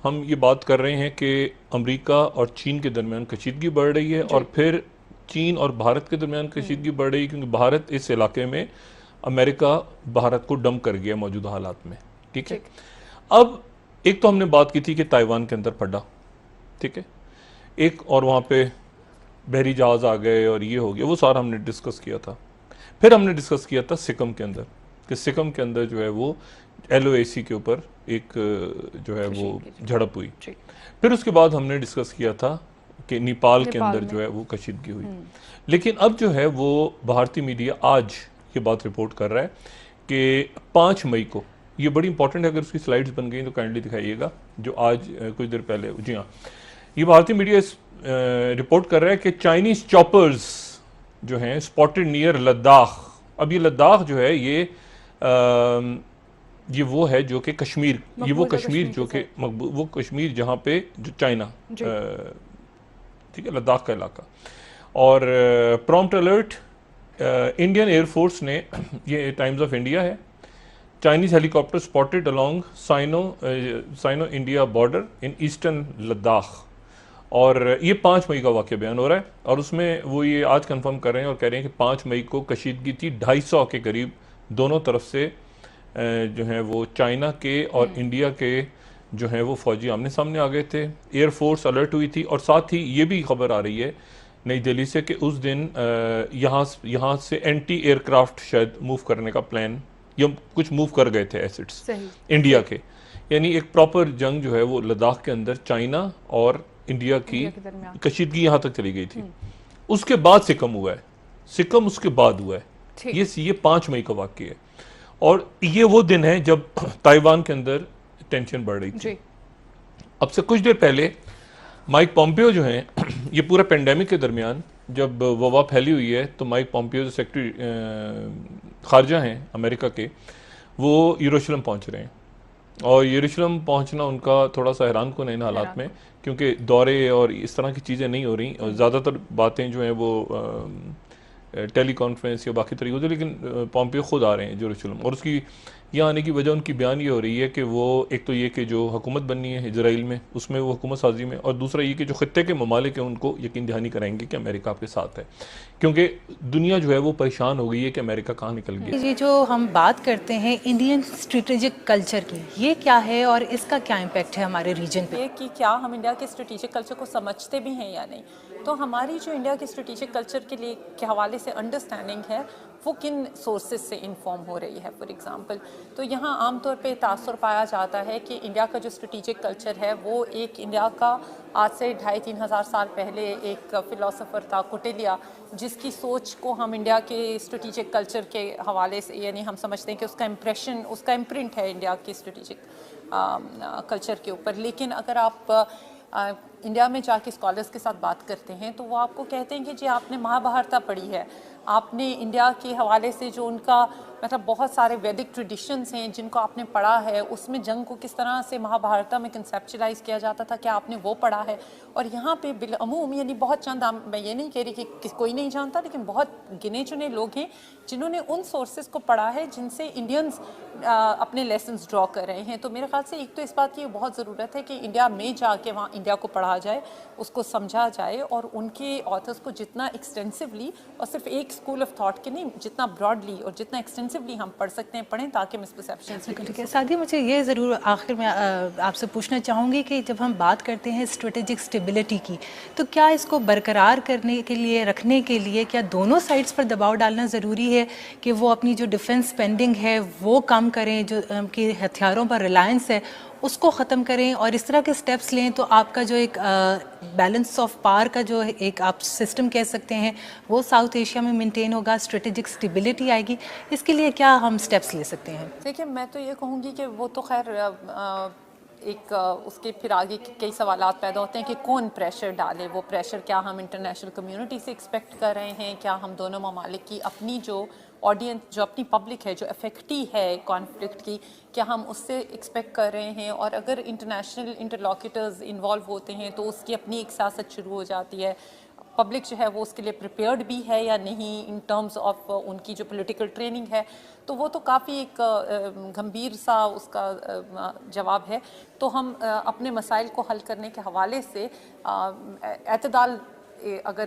ہم یہ بات کر رہے ہیں کہ امریکہ اور چین کے درمیان کشیدگی بڑھ رہی ہے اور پھر چین اور بھارت کے درمیان کشیدگی بڑھ رہی ہے کیونکہ بھارت اس علاقے میں امریکہ بھارت کو ڈم کر گیا موجودہ حالات میں. ٹھیک ہے. اب ایک تو ہم نے بات کی تھی کہ تائیوان کے اندر پڑا. ٹھیک ہے. ایک اور وہاں پہ بحری جہاز آ گئے اور یہ ہو گیا, وہ سارا ہم نے ڈسکس کیا تھا. پھر ہم نے ڈسکس کیا تھا سکم کے اندر کہ سکم کے اندر جو ہے وہ ایل او اے سی کے اوپر ایک جو ہے وہ جھڑپ ہوئی. پھر اس کے بعد ہم نے ڈسکس کیا تھا کہ نیپال کے اندر جو ہے وہ کشیدگی ہوئی. لیکن اب جو ہے وہ بھارتی میڈیا آج یہ بات رپورٹ کر رہا ہے کہ 5 مئی کو, یہ بڑی امپورٹنٹ ہے, اگر اس کی سلائیڈز بن گئی تو کائنڈلی دکھائیے گا, جو آج کچھ دیر پہلے, جی ہاں, یہ بھارتی میڈیا رپورٹ کر رہا ہے کہ چائنیز چاپرز جو ہیں اسپاٹڈ نیئر لداخ. اب یہ لداخ جو ہے یہ وہ ہے جو کہ کشمیر, یہ وہ کشمیر جو کہ وہ کشمیر جہاں پہ جو چائنا, ٹھیک ہے, لداخ کا علاقہ. اور prompt alert Indian air force نے, یہ ٹائمز آف انڈیا ہے, Chinese helicopter spotted along Sino India border in eastern Ladakh. اور یہ 5 مئی کا واقعہ بیان ہو رہا ہے, اور اس میں وہ یہ آج کنفرم کر رہے ہیں اور کہہ رہے ہیں کہ 5 مئی کو کشیدگی تھی 250 کے قریب دونوں طرف سے جو ہیں وہ چائنا کے اور انڈیا کے جو ہیں وہ فوجی آمنے سامنے آ گئے تھے. ایئر فورس الرٹ ہوئی تھی, اور ساتھ ہی یہ بھی خبر آ رہی ہے نئی دہلی سے کہ اس دن یہاں سے اینٹی ایئر کرافٹ شاید موو کرنے کا پلان, یا کچھ موو کر گئے تھے ایسٹس انڈیا کے. یعنی ایک پراپر جنگ جو ہے وہ لداخ کے اندر چائنا اور انڈیا کی کشیدگی یہاں تک چلی گئی تھی. اس کے بعد سکم ہوا ہے, سکم اس کے بعد ہوا ہے. یہ 5 مئی کا واقعہ ہے, اور یہ وہ دن ہے جب تائیوان کے اندر ٹینشن بڑھ رہی تھی. اب سے کچھ دیر پہلے مائک پومپیو جو ہیں, یہ پورا پینڈیمک کے درمیان جب وبا پھیلی ہوئی ہے تو مائک پومپیو جو سیکرٹری خارجہ ہیں امریکہ کے, وہ یروشلم پہنچ رہے ہیں. اور یروشلم پہنچنا ان کا تھوڑا سا حیران کن ہے ان حالات میں, کیونکہ دورے اور اس طرح کی چیزیں نہیں ہو رہی, اور زیادہ تر باتیں جو ہیں وہ ٹیلی کانفرنس یا باقی طریقوں سے, لیکن پومپیو خود آ رہے ہیں یروشلم. اور اس کی یہاں آنے کی وجہ ان کی بیان یہ ہو رہی ہے کہ وہ ایک تو یہ کہ جو حکومت بننی ہے اسرائیل میں, اس میں وہ حکومت سازی میں, اور دوسرا یہ کہ جو خطے کے ممالک ہیں ان کو یقین دہانی کرائیں گے کہ امریکہ آپ کے ساتھ ہے, کیونکہ دنیا جو ہے وہ پریشان ہو گئی ہے کہ امریکہ کہاں نکل گیا. یہ جو ہم بات کرتے ہیں انڈین اسٹریٹجک کلچر کی, یہ کیا ہے اور اس کا کیا امپیکٹ ہے ہمارے ریجن پہ؟ یہ کہ کیا ہم انڈیا کے اسٹریٹجک کلچر کو سمجھتے بھی ہیں یا نہیں. تو ہماری جو انڈیا کے اسٹریٹجک کلچر کے حوالے سے انڈرسٹینڈنگ ہے وہ کن سورسز سے انفارم ہو رہی ہے. فار ایگزامپل تو یہاں عام طور پہ تاثر پایا جاتا ہے کہ انڈیا کا جو اسٹریٹجک کلچر ہے وہ ایک انڈیا کا آج سے 2,500-3 ہزار سال پہلے ایک فلاسفر تھا کوٹیلیا, جس کی سوچ کو ہم انڈیا کے اسٹریٹجک کلچر کے حوالے سے, یعنی ہم سمجھتے ہیں کہ اس کا امپریشن, اس کا امپرنٹ ہے انڈیا کے اسٹریٹجک کلچر کے اوپر. لیکن اگر آپ انڈیا میں جا کے اسکالرس کے ساتھ بات کرتے ہیں تو وہ آپ کو کہتے ہیں کہ جی آپ نے مہابھارتا پڑھی ہے, آپ نے انڈیا کے حوالے سے جو ان کا مطلب بہت سارے ویدک ٹریڈیشنز ہیں جن کو آپ نے پڑھا ہے, اس میں جنگ کو کس طرح سے مہابھارتا میں کنسیپچلائز کیا جاتا تھا, کیا آپ نے وہ پڑھا ہے. اور یہاں پہ بالعموم یعنی بہت چند, میں یہ نہیں کہہ رہی کہ کوئی نہیں جانتا, لیکن بہت گنے چنے لوگ ہیں جنہوں نے ان سورسز کو پڑھا ہے جن سے انڈینز اپنے لیسنز ڈرا کر رہے ہیں. تو میرے خیال سے ایک تو اس بات کی بہت ضرورت ہے کہ انڈیا میں جا کے وہاں انڈیا کو پڑھا جائے, اس کو سمجھا جائے, اور ان کے آتھرز کو جتنا ایکسٹینسولی, اور صرف ایک اسکول آف تھاٹ کے نہیں, جتنا براڈلی اور جتنا ایکسٹینسولی ہم پڑھ سکتے ہیں پڑھیں, تاکہ مسپرسیپشن سے. ٹھیک ہے سعدیہ, مجھے یہ ضرور آخر میں آپ سے پوچھنا چاہوں گی کہ جب ہم بات کرتے ہیں اسٹریٹجک اسٹیبلٹی کی, تو کیا اس کو برقرار کرنے کے لیے, رکھنے کے لیے, کیا دونوں سائڈس پر دباؤ ڈالنا ضروری ہے کہ وہ اپنی جو ڈیفنس اسپینڈنگ ہے وہ کم کریں, جو ان کی ہتھیاروں پر ریلائنس ہے اس کو ختم کریں, اور اس طرح کے سٹیپس لیں تو آپ کا جو ایک بیلنس آف پاور کا جو ایک آپ سسٹم کہہ سکتے ہیں وہ ساؤتھ ایشیا میں مینٹین ہوگا, اسٹریٹجک اسٹیبلٹی آئے گی. اس کے لیے کیا ہم سٹیپس لے سکتے ہیں؟ دیکھیں میں تو یہ کہوں گی کہ وہ تو خیر ایک اس کے پھر آگے کئی سوالات پیدا ہوتے ہیں کہ کون پریشر ڈالے. وہ پریشر کیا ہم انٹرنیشنل کمیونٹی سے ایکسپیکٹ کر رہے ہیں, کیا ہم دونوں ممالک کی اپنی جو آڈینس, جو اپنی پبلک ہے جو افیکٹی ہے کانفلکٹ کی, کیا ہم اس سے ایکسپیکٹ کر رہے ہیں. اور اگر انٹرنیشنل انٹرلاکیٹرز انوالو ہوتے ہیں تو اس کی اپنی ایک سیاست شروع ہو جاتی ہے. پبلک جو ہے وہ اس کے لیے پریپیئرڈ بھی ہے یا نہیں ان ٹرمز آف ان کی جو پولیٹیکل ٹریننگ ہے، تو وہ تو کافی ایک گمبھیر سا اس کا جواب ہے. تو ہم اپنے مسائل کو حل کرنے کے حوالے سے اعتدال اگر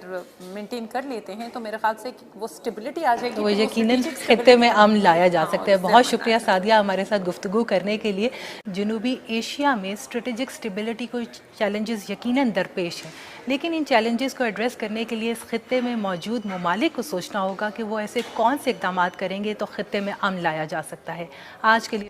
مینٹین کر لیتے ہیں تو میرے خیال سے وہ اسٹیبلٹی آ جائے گی. تو وہ یقیناً خطے میں امن لایا جا سکتا ہے. بہت شکریہ سعدیہ ہمارے ساتھ گفتگو کرنے کے لیے. جنوبی ایشیا میں اسٹریٹجک اسٹیبلٹی کو چیلنجز یقیناً درپیش ہیں، لیکن ان چیلنجز کو ایڈریس کرنے کے لیے اس خطے میں موجود ممالک کو سوچنا ہوگا کہ وہ ایسے کون سے اقدامات کریں گے تو خطے میں امن لایا جا سکتا ہے. آج کے لیے